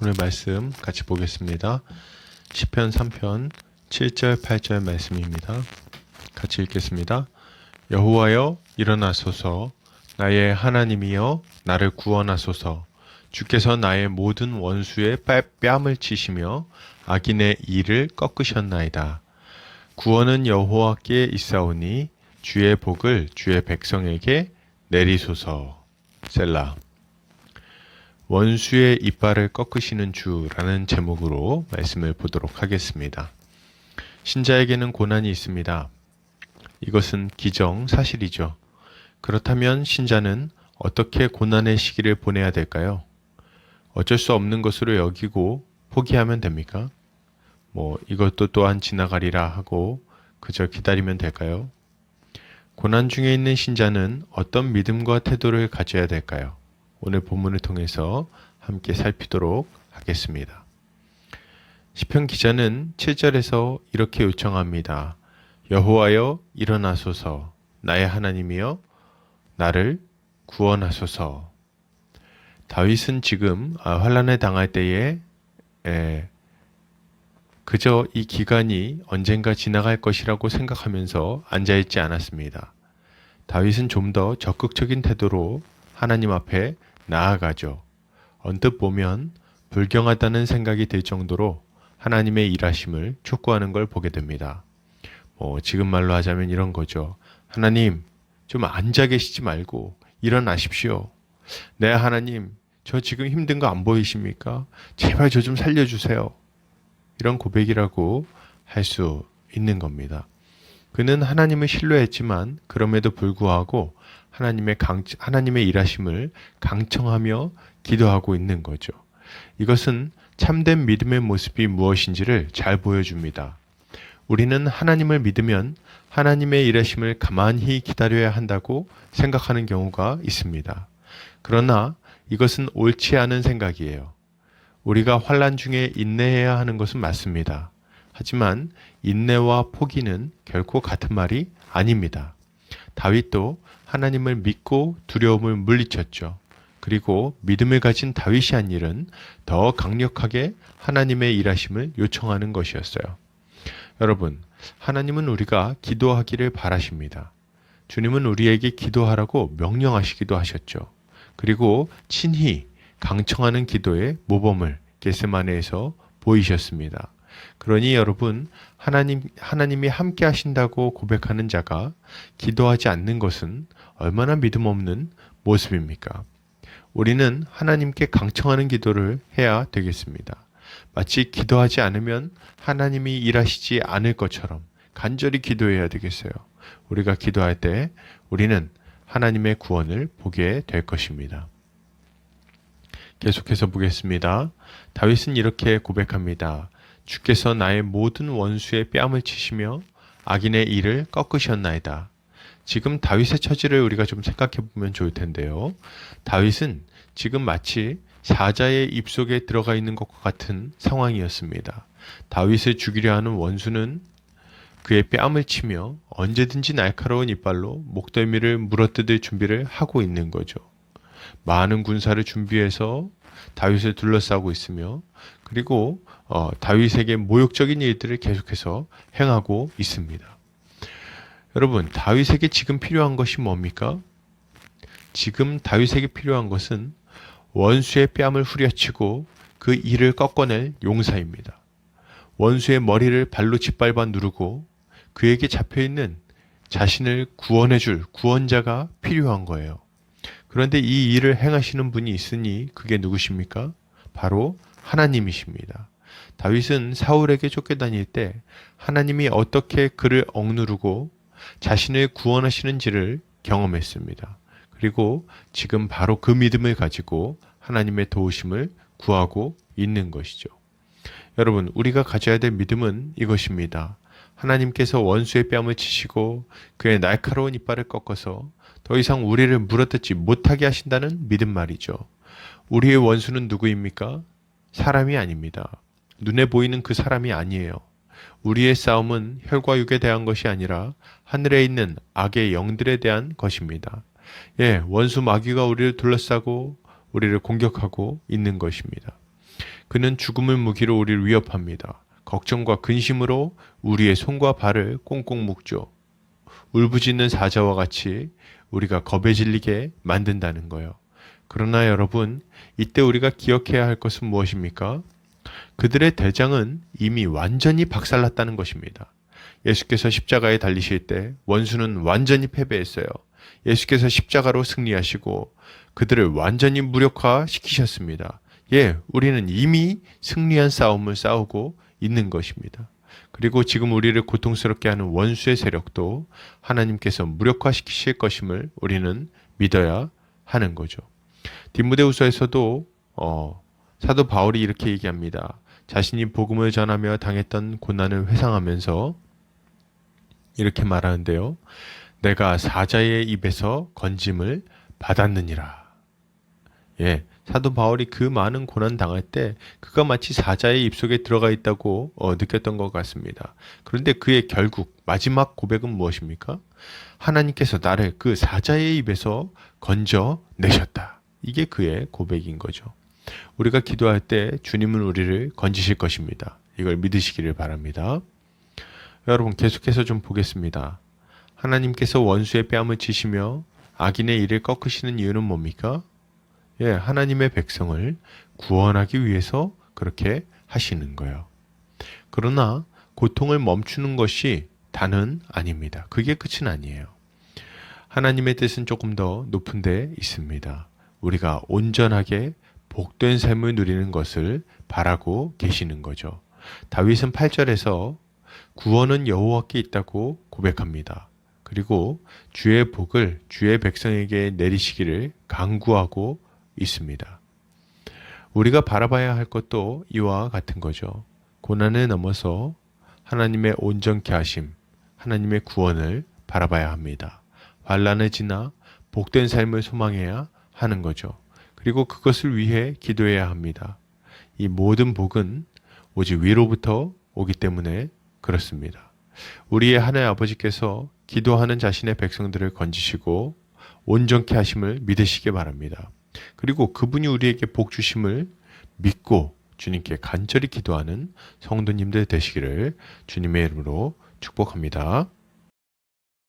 오늘 말씀 같이 보겠습니다. 시편 3편 7절 8절 말씀입니다. 같이 읽겠습니다. 여호와여 일어나소서, 나의 하나님이여 나를 구원하소서. 주께서 나의 모든 원수의 뺨을 치시며 악인의 이를 꺾으셨나이다. 구원은 여호와께 있사오니 주의 복을 주의 백성에게 내리소서. 셀라. 원수의 이빨을 꺾으시는 주라는 제목으로 말씀을 보도록 하겠습니다. 신자에게는 고난이 있습니다. 이것은 기정사실이죠. 그렇다면 신자는 어떻게 고난의 시기를 보내야 될까요? 어쩔 수 없는 것으로 여기고 포기하면 됩니까? 이것도 또한 지나가리라 하고 그저 기다리면 될까요? 고난 중에 있는 신자는 어떤 믿음과 태도를 가져야 될까요? 오늘 본문을 통해서 함께 살피도록 하겠습니다. 시편 기자는 7절에서 이렇게 요청합니다. 여호와여 일어나소서, 나의 하나님이여 나를 구원하소서. 다윗은 지금 환난에 당할 때에 그저 이 기간이 언젠가 지나갈 것이라고 생각하면서 앉아있지 않았습니다. 다윗은 좀 더 적극적인 태도로 하나님 앞에 나아가죠. 언뜻 보면 불경하다는 생각이 들 정도로 하나님의 일하심을 촉구하는 걸 보게 됩니다. 지금 말로 하자면 이런 거죠. 하나님, 좀 앉아 계시지 말고 일어나십시오. 네, 하나님, 저 지금 힘든 거 안 보이십니까? 제발 저 좀 살려주세요. 이런 고백이라고 할 수 있는 겁니다. 그는 하나님을 신뢰했지만 그럼에도 불구하고 하나님의 일하심을 강청하며 기도하고 있는 거죠. 이것은 참된 믿음의 모습이 무엇인지를 잘 보여줍니다. 우리는 하나님을 믿으면 하나님의 일하심을 가만히 기다려야 한다고 생각하는 경우가 있습니다. 그러나 이것은 옳지 않은 생각이에요. 우리가 환난 중에 인내해야 하는 것은 맞습니다. 하지만 인내와 포기는 결코 같은 말이 아닙니다. 다윗도 하나님을 믿고 두려움을 물리쳤죠. 그리고 믿음을 가진 다윗이 한 일은 더 강력하게 하나님의 일하심을 요청하는 것이었어요. 여러분, 하나님은 우리가 기도하기를 바라십니다. 주님은 우리에게 기도하라고 명령하시기도 하셨죠. 그리고 친히 강청하는 기도의 모범을 겟세마네에서 보이셨습니다. 그러니 여러분, 하나님이 함께 하신다고 고백하는 자가 기도하지 않는 것은 얼마나 믿음 없는 모습입니까? 우리는 하나님께 강청하는 기도를 해야 되겠습니다. 마치 기도하지 않으면 하나님이 일하시지 않을 것처럼 간절히 기도해야 되겠어요. 우리가 기도할 때 우리는 하나님의 구원을 보게 될 것입니다. 계속해서 보겠습니다. 다윗은 이렇게 고백합니다. 주께서 나의 모든 원수의 뺨을 치시며 악인의 이를 꺾으셨나이다. 지금 다윗의 처지를 우리가 좀 생각해 보면 좋을 텐데요. 다윗은 지금 마치 사자의 입속에 들어가 있는 것과 같은 상황이었습니다. 다윗을 죽이려 하는 원수는 그의 뺨을 치며 언제든지 날카로운 이빨로 목덜미를 물어뜯을 준비를 하고 있는 거죠. 많은 군사를 준비해서 다윗을 둘러싸고 있으며 그리고 다윗에게 모욕적인 일들을 계속해서 행하고 있습니다. 여러분, 다윗에게 지금 필요한 것이 뭡니까? 지금 다윗에게 필요한 것은 원수의 뺨을 후려치고 그 이를 꺾어낼 용사입니다. 원수의 머리를 발로 짓밟아 누르고 그에게 잡혀있는 자신을 구원해줄 구원자가 필요한 거예요. 그런데 이 일을 행하시는 분이 있으니 그게 누구십니까? 바로 하나님이십니다. 다윗은 사울에게 쫓겨다닐 때 하나님이 어떻게 그를 억누르고 자신을 구원하시는지를 경험했습니다. 그리고 지금 바로 그 믿음을 가지고 하나님의 도우심을 구하고 있는 것이죠. 여러분, 우리가 가져야 될 믿음은 이것입니다. 하나님께서 원수의 뺨을 치시고 그의 날카로운 이빨을 꺾어서 더 이상 우리를 물어뜯지 못하게 하신다는 믿음 말이죠. 우리의 원수는 누구입니까? 사람이 아닙니다. 눈에 보이는 그 사람이 아니에요. 우리의 싸움은 혈과 육에 대한 것이 아니라 하늘에 있는 악의 영들에 대한 것입니다. 원수 마귀가 우리를 둘러싸고 우리를 공격하고 있는 것입니다. 그는 죽음의 무기로 우리를 위협합니다. 걱정과 근심으로 우리의 손과 발을 꽁꽁 묶죠. 울부짖는 사자와 같이 우리가 겁에 질리게 만든다는 거예요. 그러나 여러분, 이때 우리가 기억해야 할 것은 무엇입니까? 그들의 대장은 이미 완전히 박살났다는 것입니다. 예수께서 십자가에 달리실 때 원수는 완전히 패배했어요. 예수께서 십자가로 승리하시고 그들을 완전히 무력화시키셨습니다. 예, 우리는 이미 승리한 싸움을 싸우고 있는 것입니다. 그리고 지금 우리를 고통스럽게 하는 원수의 세력도 하나님께서 무력화시키실 것임을 우리는 믿어야 하는 거죠. 디모데후서에서도 사도 바울이 이렇게 얘기합니다. 자신이 복음을 전하며 당했던 고난을 회상하면서 이렇게 말하는데요. 내가 사자의 입에서 건짐을 받았느니라. 예, 사도 바울이 그 많은 고난 당할 때 그가 마치 사자의 입속에 들어가 있다고 느꼈던 것 같습니다. 그런데 그의 결국 마지막 고백은 무엇입니까? 하나님께서 나를 그 사자의 입에서 건져내셨다. 이게 그의 고백인 거죠. 우리가 기도할 때 주님은 우리를 건지실 것입니다. 이걸 믿으시기를 바랍니다. 여러분 계속해서 좀 보겠습니다. 하나님께서 원수의 뺨을 치시며 악인의 일을 꺾으시는 이유는 뭡니까? 예, 하나님의 백성을 구원하기 위해서 그렇게 하시는 거예요. 그러나 고통을 멈추는 것이 다는 아닙니다. 그게 끝은 아니에요. 하나님의 뜻은 조금 더 높은 데 있습니다. 우리가 온전하게 복된 삶을 누리는 것을 바라고 계시는 거죠. 다윗은 8절에서 구원은 여호와께 있다고 고백합니다. 그리고 주의 복을 주의 백성에게 내리시기를 간구하고 있습니다. 우리가 바라봐야 할 것도 이와 같은 거죠. 고난을 넘어서 하나님의 온전케 하심, 하나님의 구원을 바라봐야 합니다. 환난을 지나 복된 삶을 소망해야 하는 거죠. 그리고 그것을 위해 기도해야 합니다. 이 모든 복은 오직 위로부터 오기 때문에 그렇습니다. 우리의 하나님 아버지께서 기도하는 자신의 백성들을 건지시고 온전케 하심을 믿으시기 바랍니다. 그리고 그분이 우리에게 복 주심을 믿고 주님께 간절히 기도하는 성도님들 되시기를 주님의 이름으로 축복합니다.